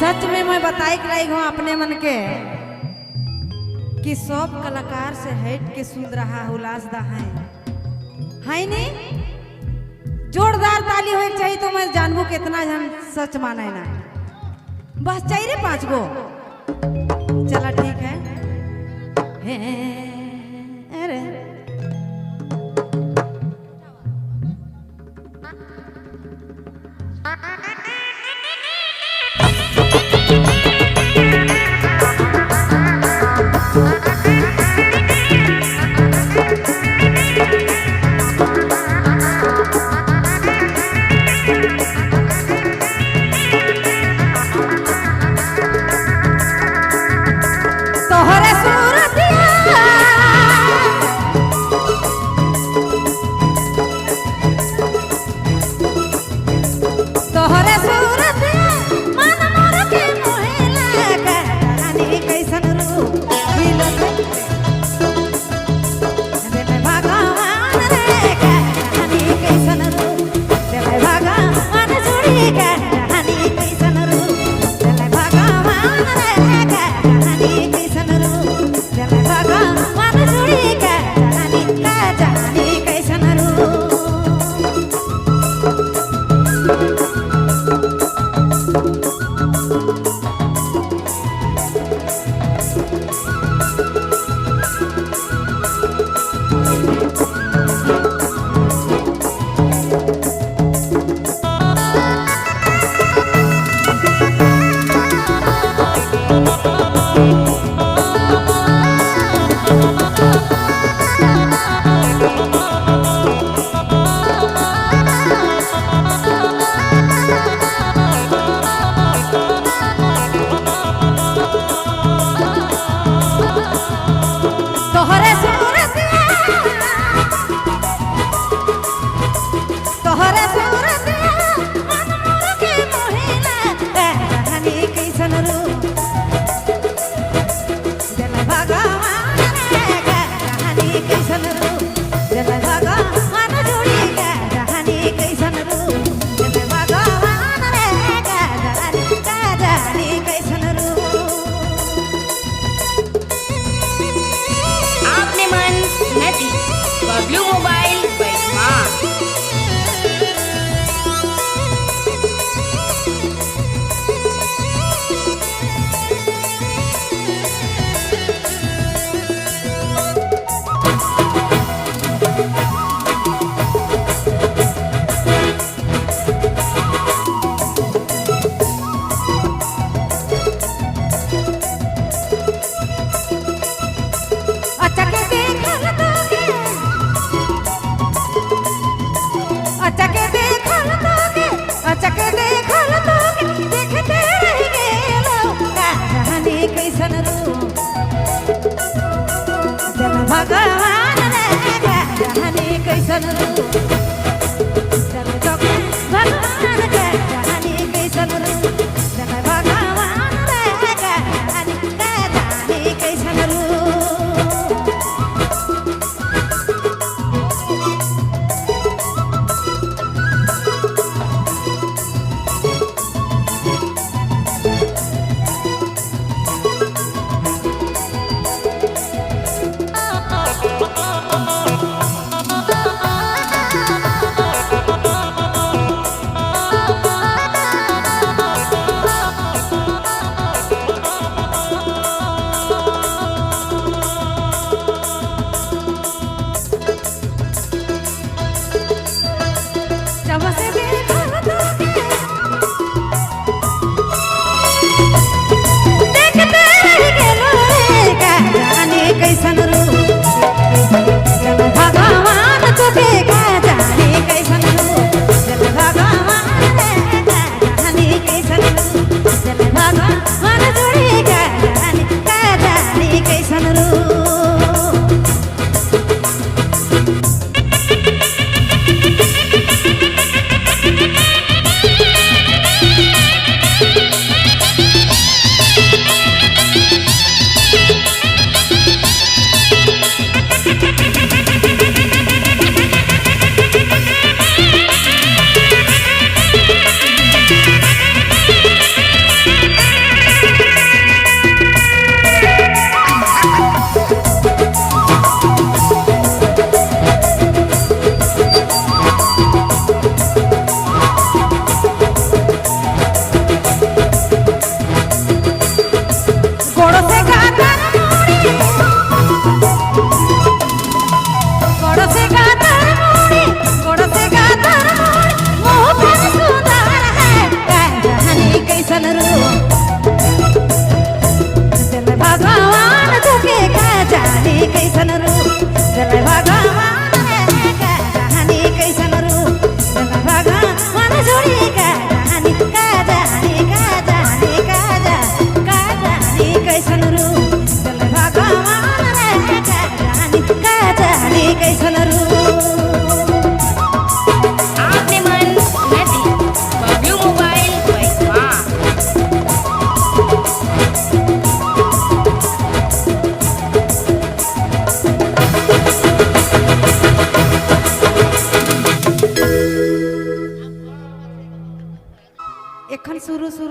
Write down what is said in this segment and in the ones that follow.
सच में मैं बताई के रही हूँ अपने मन के कि सब कलाकार से हट के सुन रहा उलासदा है नहीं। जोरदार ताली होए चाहिए तो मैं जानबू कितना जन सच माने ना। बस चाहिए 5 गो। चला ठीक है। अरे भगवान रे कहानी कैसन रू चल जोके भगवान के कहानी कैसन रू चल भगवान रे कहानी कैसन रू।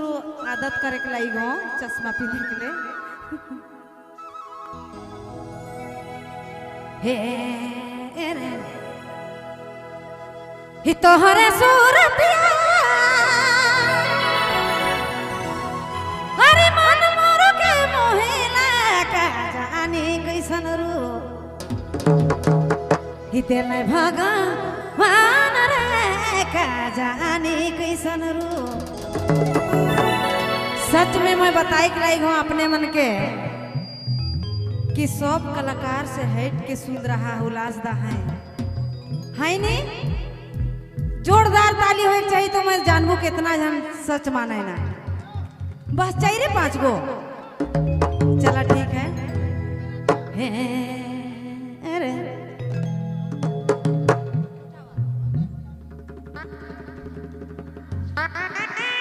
शुरू आदत करे के लाई गो चश्मा पहने के लिए। हे रे ही तोहरे सूरतिया अरे मन मोर के मोहिला का जानी कैसन रू ही तेरे भगवान रे का जानी कैसन रू। सच में मैं बताई के लाई हूँ अपने मन के कि सब कलाकार से हट के सुन रहा उलासदा है नहीं। जोरदार ताली होनी चाहिए तो मैं जानबू कितना जन सच माने ना। बस चाहिए 5 गो। चला ठीक है। अरे भगवान